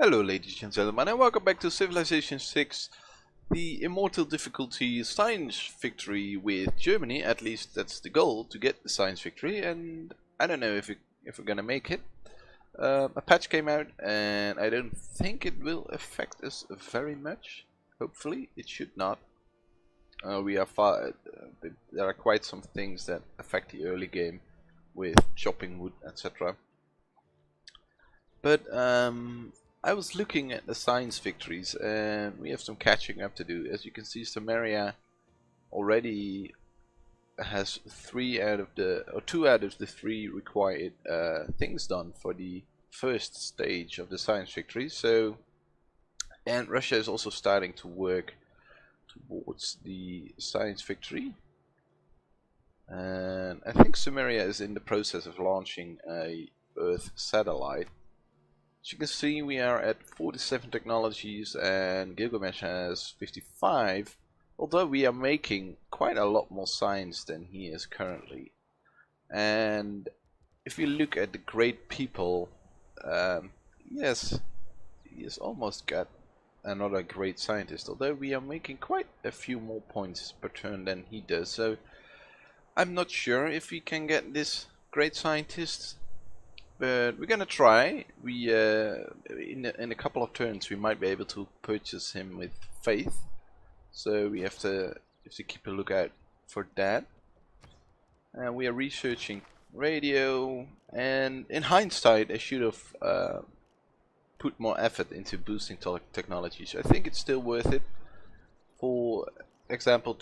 Hello ladies and gentlemen, and welcome back to Civilization 6, the Immortal difficulty science victory with Germany. At least that's the goal, to get the science victory, and I don't know if we're gonna make it. A patch came out and I don't think it will affect us very much. Hopefully it should not. There are quite some things that affect the early game with chopping wood, etc. But I was looking at the science victories, and we have some catching up to do. As you can see, Samaria already has 2 out of the 3 required things done for the first stage of the science victory. So, and Russia is also starting to work towards the science victory. And I think Samaria is in the process of launching a Earth satellite. As you can see, we are at 47 technologies and Gilgamesh has 55, although we are making quite a lot more science than he is currently. And if you look at the great people, yes, he has almost got another great scientist, although we are making quite a few more points per turn than he does. So I'm not sure if we can get this great scientist. But we're gonna try. We in a couple of turns we might be able to purchase him with faith. So we have to keep a lookout for that. And we are researching radio. And in hindsight, I should have put more effort into boosting technologies. I think it's still worth it. For example,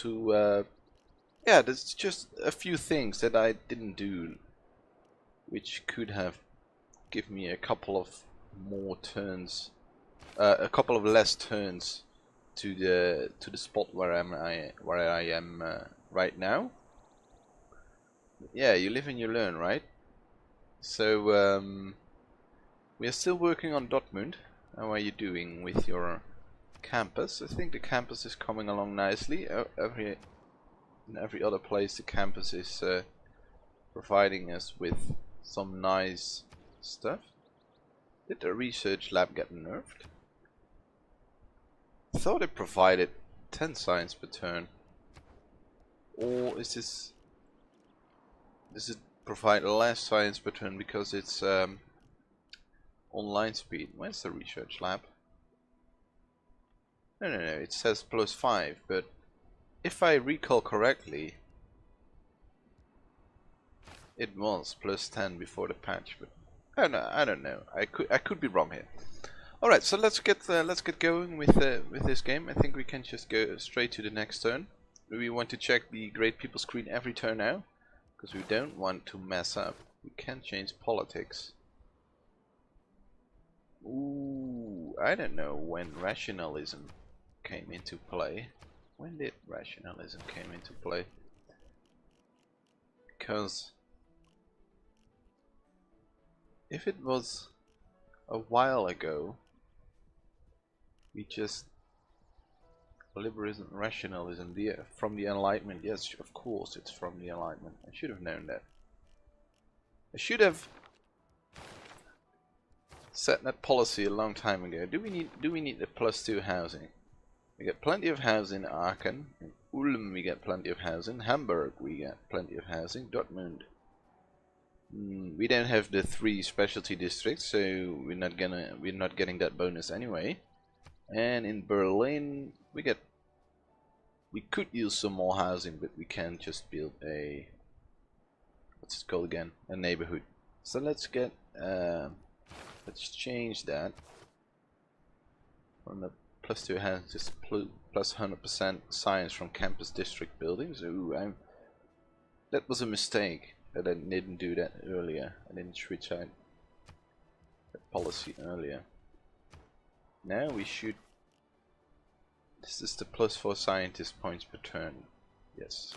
yeah, there's just a few things that I didn't do, which could have give me a couple of more turns, a couple of less turns to the spot where I am right now. Yeah, you live and you learn, right? So we are still working on Dortmund. How are you doing with your campus? I think the campus is coming along nicely. In every other place, the campus is providing us with some nice stuff. Did the research lab get nerfed? I thought it provided 10 science per turn. Or is this... does it provide less science per turn because it's online speed? Where's the research lab? No, it says +5, but if I recall correctly, it was +10 before the patch, but I don't know. I could be wrong here. All right, so let's get going with this game. I think we can just go straight to the next turn. We want to check the great people screen every turn now, because we don't want to mess up. We can change politics. Ooh, I don't know when rationalism came into play. When did rationalism came into play? Because if it was a while ago, we just liberalism, rationalism, from the Enlightenment. Yes, of course, it's from the Enlightenment. I should have known that. I should have set that policy a long time ago. Do we need the +2 housing? We get plenty of housing in Aachen. In Ulm we get plenty of housing. Hamburg we get plenty of housing. Dortmund. We don't have the 3 specialty districts, so we're not getting that bonus anyway. And in Berlin we could use some more housing, but we can't just build a, what's it called again, a neighborhood. So let's change that from the +2 housing just +100% science from campus district buildings. Ooh, that was a mistake. I didn't do that earlier. I didn't switch out that policy earlier. Now we should. This is the +4 scientist points per turn. Yes.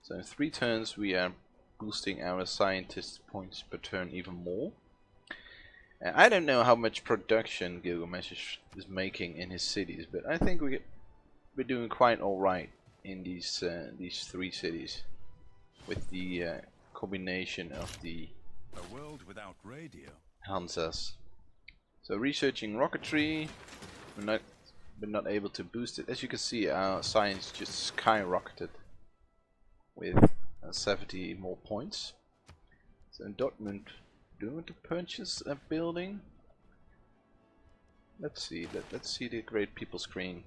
So in 3 turns we are boosting our scientist points per turn even more. And I don't know how much production Gilgamesh is making in his cities, but I think we're doing quite alright in these 3 cities with the combination of the a world without radio. Hansas. So researching rocketry, we're not able to boost it. As you can see, our science just skyrocketed with 70 more points. So in Dortmund, do we want to purchase a building? Let's see. Let's see the Great People screen.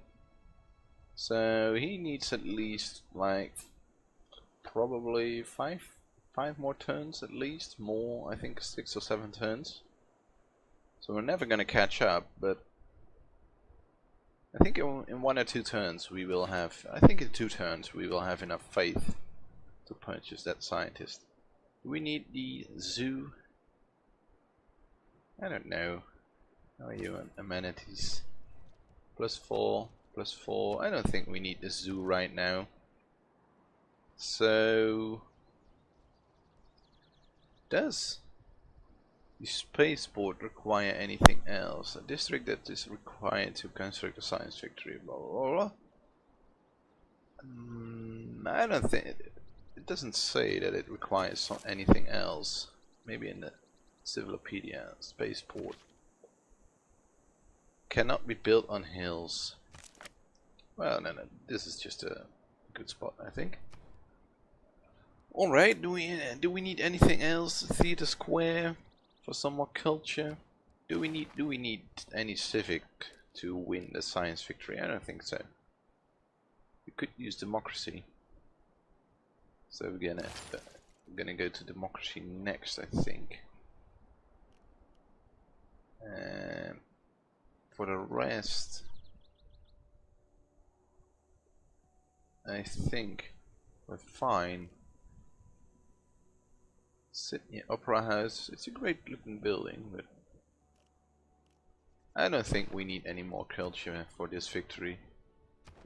So he needs at least like probably five more turns at least. More, I think 6 or 7 turns. So we're never gonna catch up, but I think in 1 or 2 turns we will have. I think in 2 turns we will have enough faith to purchase that scientist. Do we need the zoo? I don't know. How are you on amenities? +4, +4. I don't think we need the zoo right now. So, does the spaceport require anything else? A district that is required to construct a science factory. Blah blah blah. I don't think it doesn't say that it requires anything else. Maybe in the Civilopedia. Spaceport cannot be built on hills. Well, no, this is just a good spot, I think. All right, do we need anything else? Theater Square for some more culture. Do we need any civic to win the science victory? I don't think so. We could use democracy. So we're gonna go to democracy next, I think. For the rest, I think we're fine. Sydney Opera House, it's a great looking building, but I don't think we need any more culture for this victory.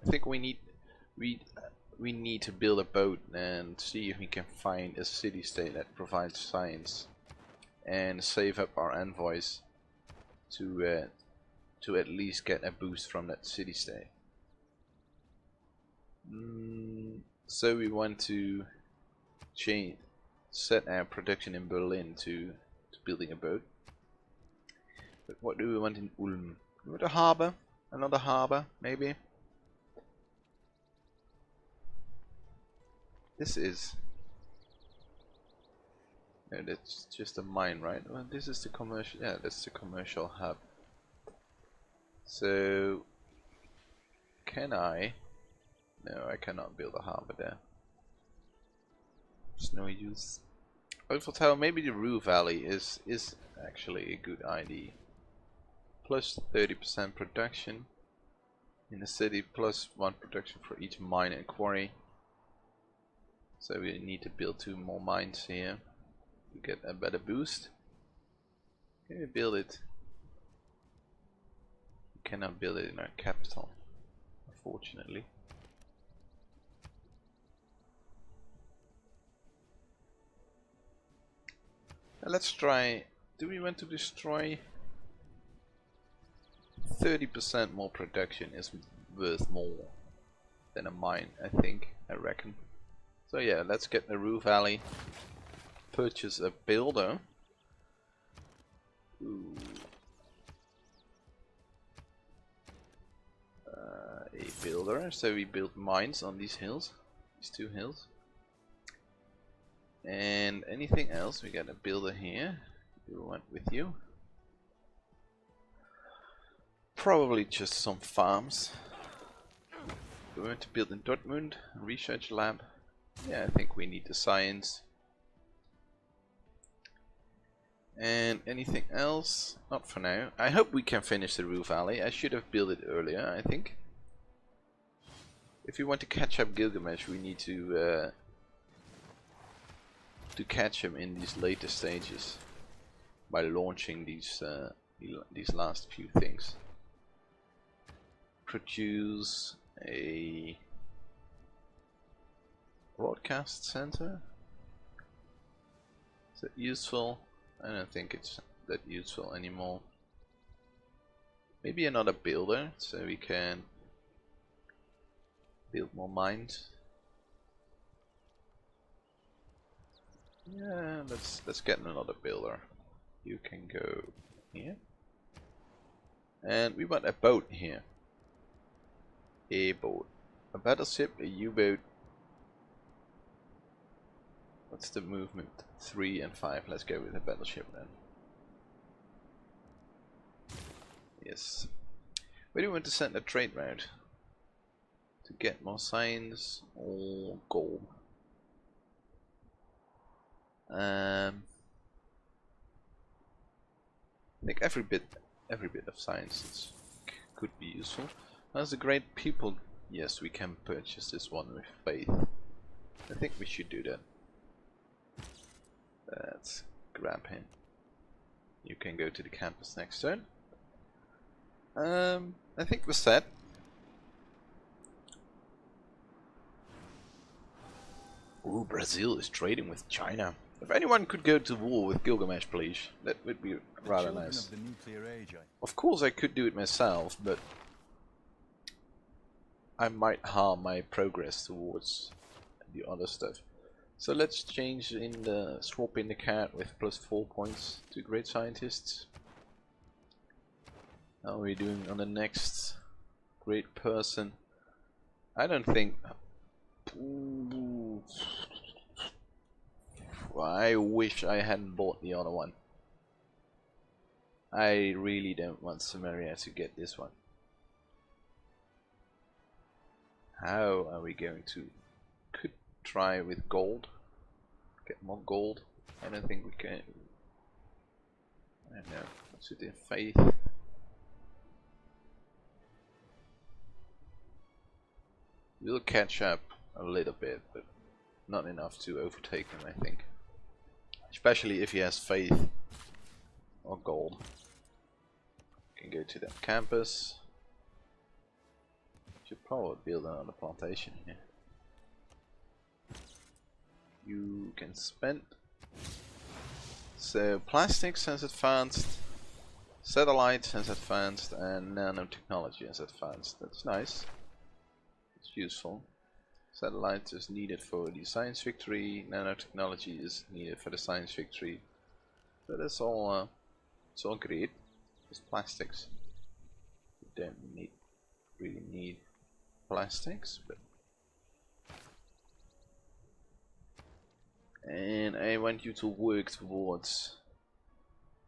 I think we need to build a boat and see if we can find a city-state that provides science and save up our envoys to at least get a boost from that city-state. So we want to set our production in Berlin to building a boat. But what do we want in Ulm? We want a harbor, another harbor, maybe. This is. No, that's just a mine, right? Well, this is the commercial. Yeah, that's the commercial hub. So, can I? No, I cannot build a harbor there. There's no use. Eiffel Tower, maybe the Ruhr Valley is actually a good idea. Plus 30% production in the city, plus 1 production for each mine and quarry. So we need to build 2 more mines here to get a better boost. Can we build it? We cannot build it in our capital, unfortunately. Let's try. Do we want to destroy? 30% more production is worth more than a mine, I reckon. So yeah, let's get the Ruhr Valley. Purchase a builder. Ooh. A builder. So we build mines on these hills, these 2 hills. And anything else? We got a builder here. We want with you. Probably just some farms. We want to build in Dortmund, a research lab. Yeah, I think we need the science. And anything else? Not for now. I hope we can finish the Ruhr Valley. I should have built it earlier, I think. If we want to catch up Gilgamesh, we need to catch him in these later stages by launching these last few things. Produce a broadcast center. Is that useful? I don't think it's that useful anymore. Maybe another builder, so we can build more mines. Yeah, let's get another builder. You can go here. And we want a boat here. A boat. A battleship, a U-boat. What's the movement? 3 and 5. Let's go with a battleship then. Yes. Where do you want to send a trade route? To get more science or gold? I think every bit of science could be useful. As a great people, yes, we can purchase this one with faith. I think we should do that. Let's grab him. You can go to the campus next turn. I think we're set. Ooh, Brazil is trading with China. If anyone could go to war with Gilgamesh, please, that would be rather nice. Of course, I could do it myself, but I might harm my progress towards the other stuff. So let's change in the swap in the card with +4 points to great scientists. How are we doing on the next great person? I don't think. Ooh. I wish I hadn't bought the other one. I really don't want Samaria to get this one. How are we going to? Could try with gold. Get more gold. I don't think we can. I don't know. What's it in faith? We'll catch up a little bit, but not enough to overtake him, I think. Especially if he has faith or gold. Can go to that campus. Should probably build another plantation here. You can spend. So plastics has advanced, satellites has advanced, and nanotechnology has advanced. That's nice. It's useful. Satellites is needed for the science victory. Nanotechnology is needed for the science victory. But it's all great. Just plastics. You don't really need plastics, but. And I want you to work towards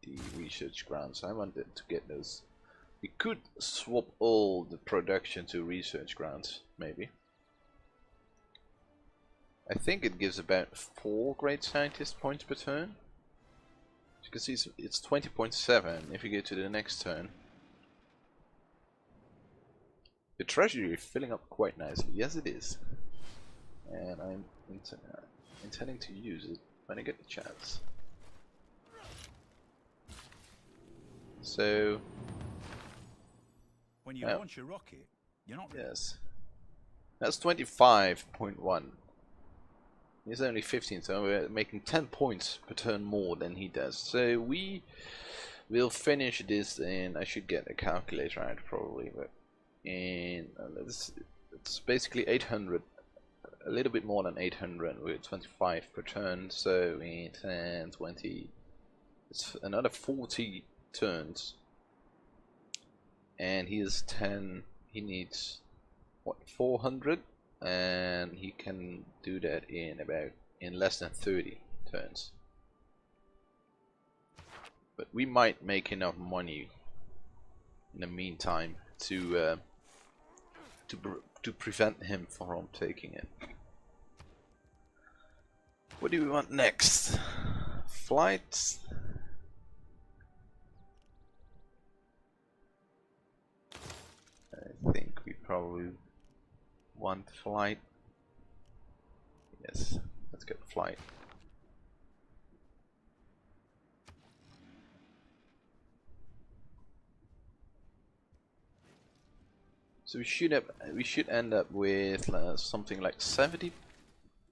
the research grants. I want to get those. We could swap all the production to research grants, maybe. I think it gives about 4 great scientist points per turn. As you can see, it's 20.7 if you go to the next turn. The treasury is filling up quite nicely. Yes, it is. And I'm intending to use it when I get the chance. So when you launch a rocket, you're not. Yes. That's 25.1. He's only 15, so we're making 10 points per turn more than he does. So we will finish this, and I should get a calculator out probably, but it's basically 800, a little bit more than 800 with 25 per turn. So in 10, 20, it's another 40 turns, and he is 10. He needs what, 400, and he can do that in less than 30 turns. But we might make enough money in the meantime to prevent him from taking it. What do we want next? Flights. I think we probably want flight. Yes, let's get flight. So we should end up with something like 70.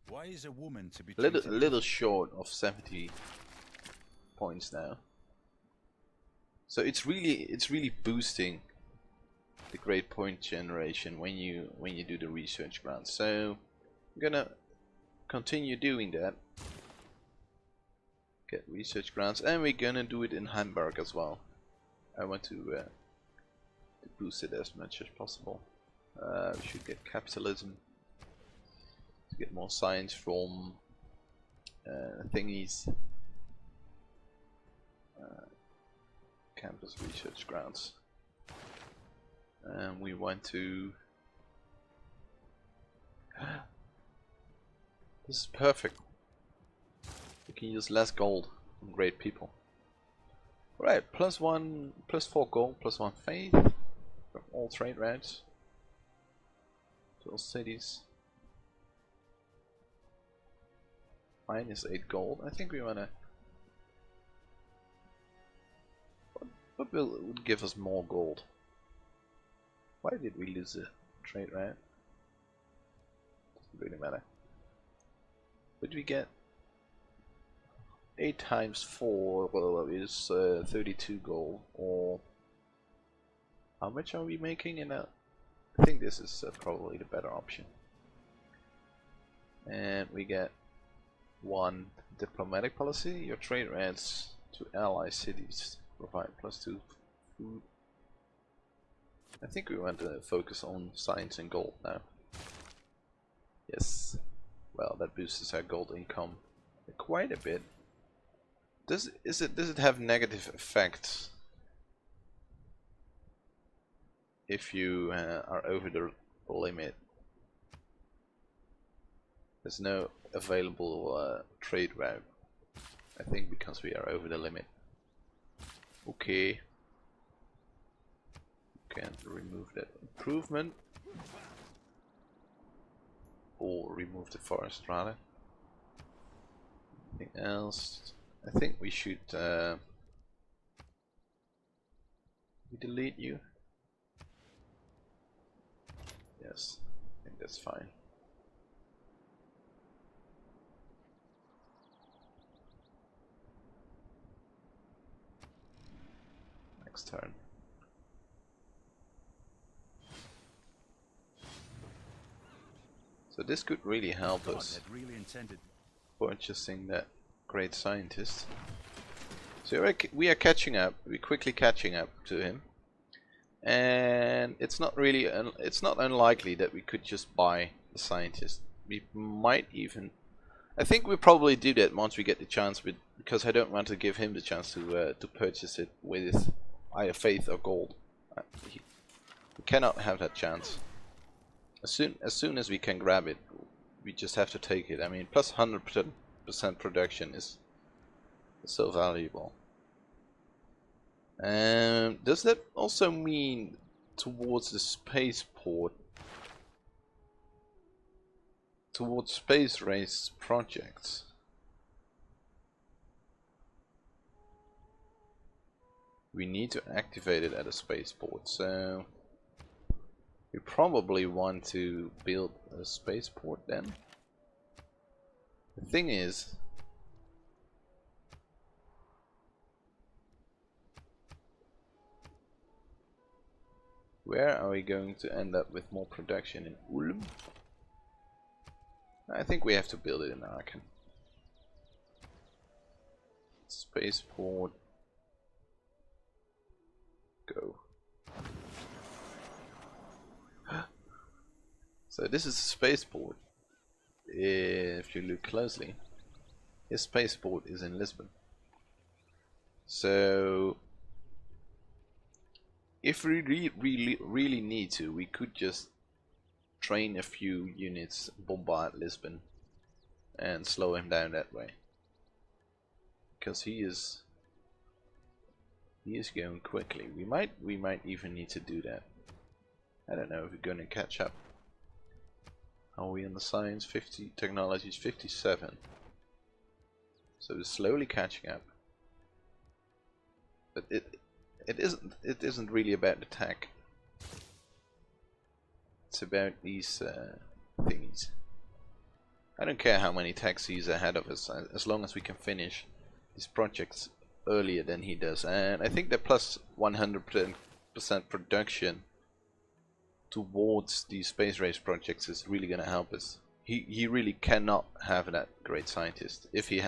Why is a woman to be a little short of 70 points now. So it's really boosting the grade point generation when you do the research grants. So I'm gonna continue doing that. Get research grants, and we're gonna do it in Hamburg as well. I want to to boost it as much as possible. We should get capitalism to get more science from thingies. Campus research grants. And we want to... This is perfect. We can use less gold from great people. Right, +1, +4 gold, +1 faith from all trade routes to all cities. -8 gold. I think we wanna. What would give us more gold? Why did we lose the trade route? Doesn't really matter. What do we get? 8 times 4 is 32 gold, or how much are we making in a... I think this is probably the better option. And we get 1 diplomatic policy. Your trade routes to ally cities provide +2 food. I think we want to focus on science and gold now. Yes. Well, that boosts our gold income quite a bit. Does it have negative effects if you are over the limit? There's no available trade route, I think, because we are over the limit. Okay. Can remove that improvement, or remove the forest rather. Anything else? I think we should we delete you. Yes, I think that's fine. Next turn. So this could really help us purchasing that great scientist. So we are catching up. We're quickly catching up to him, and it's not really it's not unlikely that we could just buy the scientist. We might even, I think we'll probably do that once we get the chance, because I don't want to give him the chance to purchase it with either faith or gold. We cannot have that chance. As soon as we can grab it, we just have to take it. I mean, plus 100% production is so valuable. And does that also mean towards the spaceport, towards space race projects? We need to activate it at a spaceport, so we probably want to build a spaceport then. The thing is, where are we going to end up with more production? In Ulm? I think we have to build it in Aachen. Spaceport. Go. So this is a spaceport. If you look closely, his spaceport is in Lisbon. So if we really need to, we could just train a few units, bombard Lisbon, and slow him down that way. Because he is going quickly. We might even need to do that. I don't know if we're going to catch up. Are we in the science? 50 technologies, 57. So we're slowly catching up. But it isn't really about the tech. It's about these thingies. I don't care how many techs he's ahead of us, as long as we can finish these projects earlier than he does. And I think the plus 100% production towards these space race projects is really going to help us. He really cannot have that great scientist. If he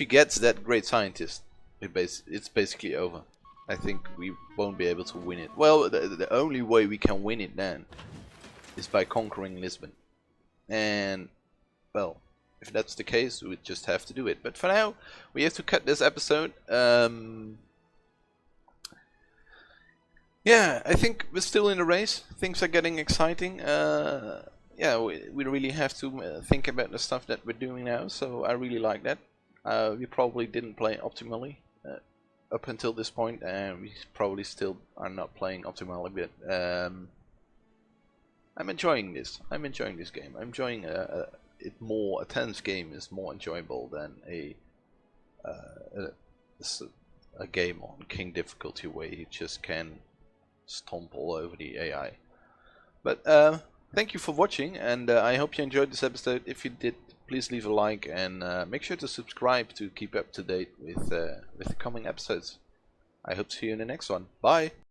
gets that great scientist, it's basically over. I think we won't be able to win it. Well, the only way we can win it then is by conquering Lisbon. And, well, if that's the case, we would just have to do it. But for now, we have to cut this episode. Yeah, I think we're still in the race. Things are getting exciting. Yeah, we really have to think about the stuff that we're doing now. So I really like that. We probably didn't play optimally up until this point, and we probably still are not playing optimally. But I'm enjoying this. I'm enjoying this game. I'm enjoying it more. A tense game is more enjoyable than a game on king difficulty where you just can stomp all over the AI. But thank you for watching, and I hope you enjoyed this episode. If you did, please leave a like and make sure to subscribe to keep up to date with the coming episodes. I hope to see you in the next one. Bye!